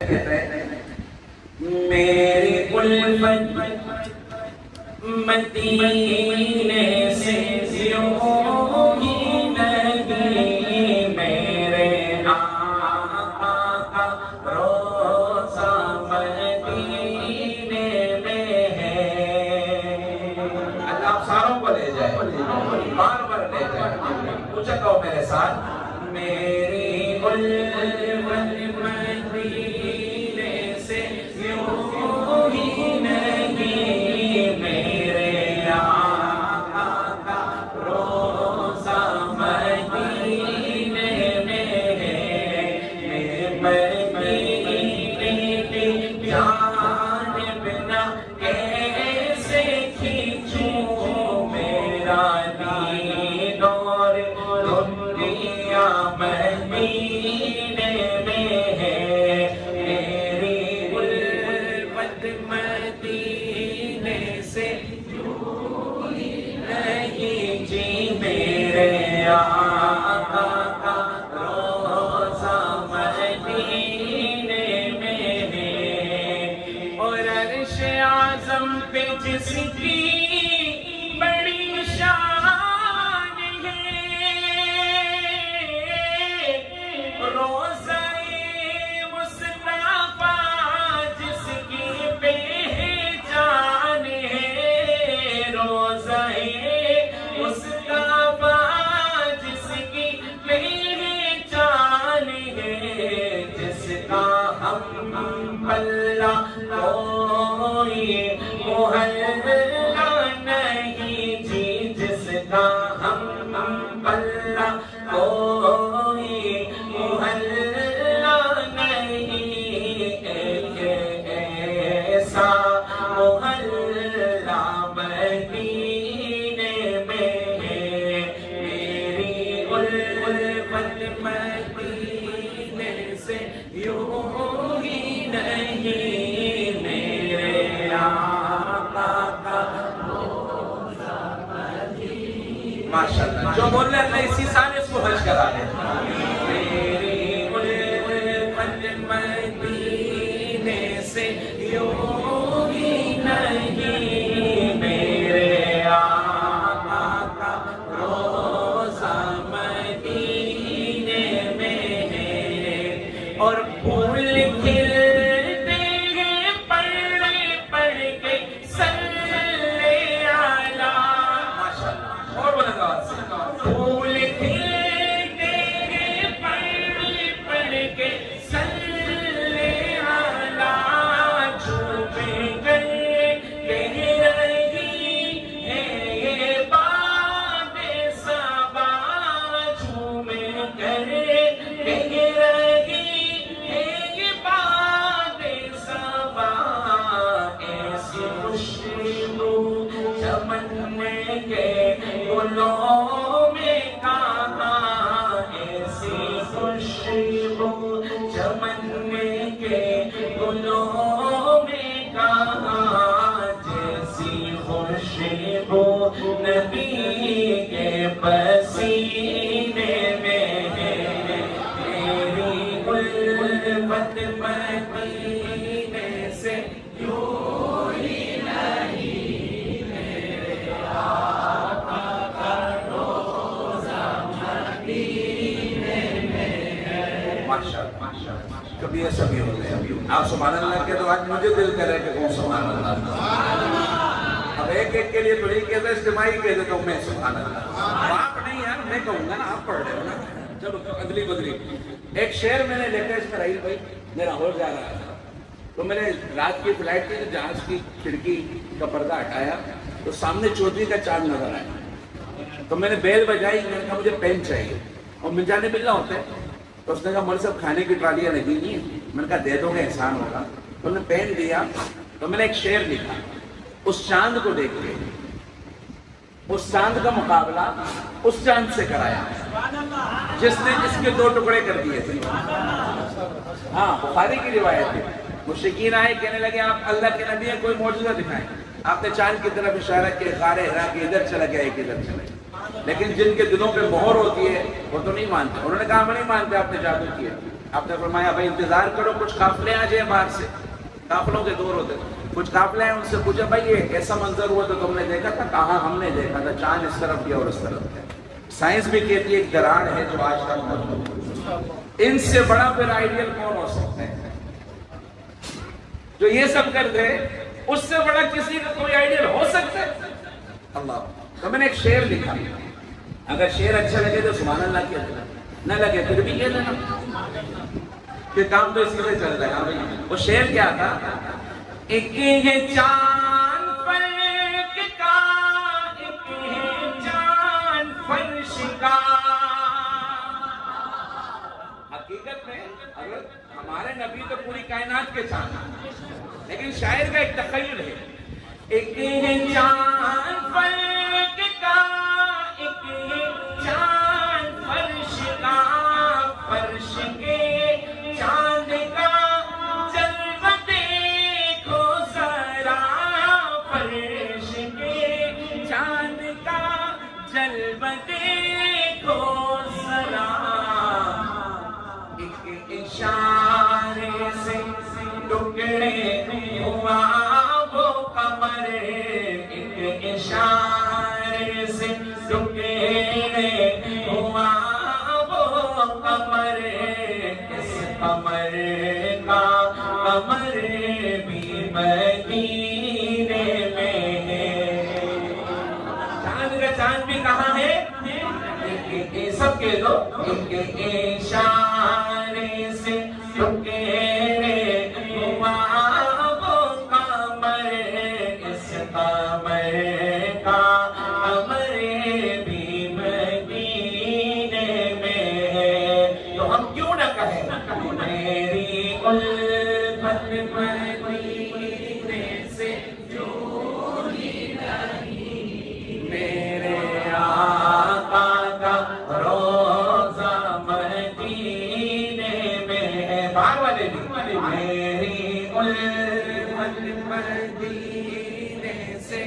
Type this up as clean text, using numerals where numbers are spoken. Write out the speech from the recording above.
کہتا ہے میری الفت مدینے سے یوں ہی لگی، میرے آقا کا روضہ مدینے میں ہے۔ اللہ آپ ساروں کو لے جائے، بار بار لے جائے، پوچھا کہو میرے ساتھ میری الفت مدینے سے یوں ہی لگی، میرے آقا کا روضہ مدینے میں ہے، مدینے کی جانب نہ کیسے کھینچوں میرا دین اور دنیا مدینے میں ہے، میری الفت مدینے سے نہیں جی، میرے آقا کا روضہ مدینے میں ہے، اور عرش اعظم پہ جس کی بڑی شان ہے، روضہ مصطفیٰ جس کی پہچان ہے، روضہ مصطفیٰ جس کی پہچان ہے، جس کا ہم پلہ کوئی محلہ نہیں جی، جس کا ہم پلہ کوئی محلہ نہیں، ایک ایسا محلہ مدینے میں ہے، میری الفت مدینے سے یوں ہی نہیں، میرے آقا کا ماشاءاللہ جو بول رہے اللہ اسی سال اس کو حج کرا لے، میری الفت مدینے سے یوں ہی نہیں، میرے آقا کا روضہ مدینے میں ہے، اور پھول کھلتے ہیں پڑھ پڑھ کے صلی علی، ماشاءاللہ اور بلند آواز سے، پھول کھلتے ہیں پڑھ پڑھ کے صلی علی، جھومے گئے کہہ رہی ہے یہ باد صبا، جھومے گئے کہہ رہی ہے یہ باد صبا، ایسی خوشبو چمن کے گلوں میں کہاں، ایسی خوشبو چمن کے گلوں میں کہاں، جیسی خوشبو نبی کے پسینے میں ہے، میری الفت مدینے سے یوں ہی نہیں، میرے آقا کا روضہ مدینے میں ہے۔ ماشاءاللہ کبھی ایسا بھی ہوتا ہے، آپ سبحان اللہ کے تو آج مجھے دل کرے کہ کون سبحان اللہ، اب ایک ایک کے لیے تو نہیں کہتا، اجتماعی کہہ دیتا ہوں میں سبحان اللہ، آپ نہیں یار میں کہوں گا نا، آپ پڑھ رہے ہو نا، چلو اگلی بدلی۔ ایک شعر میں نے دیکھا اس میں رحیل بھائی میرا ہو جا رہا تھا، تو میں نے رات کی فلائٹ کی جہاز کی کھڑکی کا پردہ ہٹایا تو سامنے چودھری کا چاند نظر آیا، تو میں نے بیل بجائی، میں نے کہا مجھے پین چاہیے، اور مل جانے ملنا ہوتا ہے، تو اس نے کہا مول صاحب کھانے کی ٹرالیاں لگی نہیں ہیں، میں نے کہا دے دو گے احسان ہوگا، تو انہوں نے پین دیا، تو میں نے ایک شعر لکھا، اس چاند کو دیکھ کے اس چاند کا مقابلہ اس چاند سے کرایا جس نے اس کے 2 ٹکڑے کر دیے تھے۔ ہاں بخاری کی روایت ہے، مشرکین آئے کہنے لگے آپ اللہ کے نبی ہیں، کوئی معجزہ دکھائیں، آپ نے چاند کی طرف اشارہ کیا، غار ہرا کے ادھر چلا گیا ایک ادھر چلا گیا، لیکن جن کے دلوں پہ مہر ہوتی ہے وہ تو نہیں مانتے، انہوں نے کہا ہم نہیں مانتے آپ نے جادو کیا، آپ نے فرمایا بھائی انتظار کرو کچھ قافلے آ جائیں باہر سے، قافلوں کے دور ہوتے، کچھ قافلے ہیں، ان سے پوچھا بھائی یہ ایسا منظر ہوا تو تم نے دیکھا تھا؟ کہاں ہم نے دیکھا تھا، چاند اس طرف گیا اور اس طرف گیا۔ سائنس بھی کہتی ہے ایک دراڑ ہے جو آج تک موجود ہے۔ ان سے بڑا پھر آئیڈیل کون ہو سکتا ہے جو یہ سب کر دے؟ اس سے بڑا کسی کا کوئی آئیڈیل ہو سکتا ہے؟ اللہ۔ تو میں نے ایک شعر لکھا، اگر شعر اچھا لگے تو سبحان اللہ کہہ دینا، نہ لگے پھر بھی کہہ دینا، کہ کام تو اسی سے چل رہا ہے۔ وہ شعر کیا تھا؟ ایک ہے چاند فلک کا، ایک ہے چاند فرش کا۔ حقیقت میں اگر ہمارے نبی تو پوری کائنات کے چاند ہیں، لیکن شاعر کا ایک تخیل ہے، ایک ہے چاند فلک کا، ایک ہے چاند فرش کا، فرش کے چاند کا جلوہ دیکھو ذرا، فرش کے چاند کا جلوہ دیکھو ذرا، ایک اشارے سے ٹکڑے ہوا وہ قمر، ایک اشارے سے ٹکڑے ہوا وہ قمر، اس قمر کا قمر بھی مدینے میں ہے۔ چاند کا چاند بھی کہاں ہے؟ سب کے دو، ایک اشارے سے ٹکڑے ہوا وہ قمر، اس قمر کا قمر بھی مدینے میں ہے۔ تو ہم کیوں نہ کہیں میری الفت مدینے سے جوڑی نہیں، میرے آقا کا روزہ مدینے میں ہے۔ باہر والے بھی میری الفت مدینے سے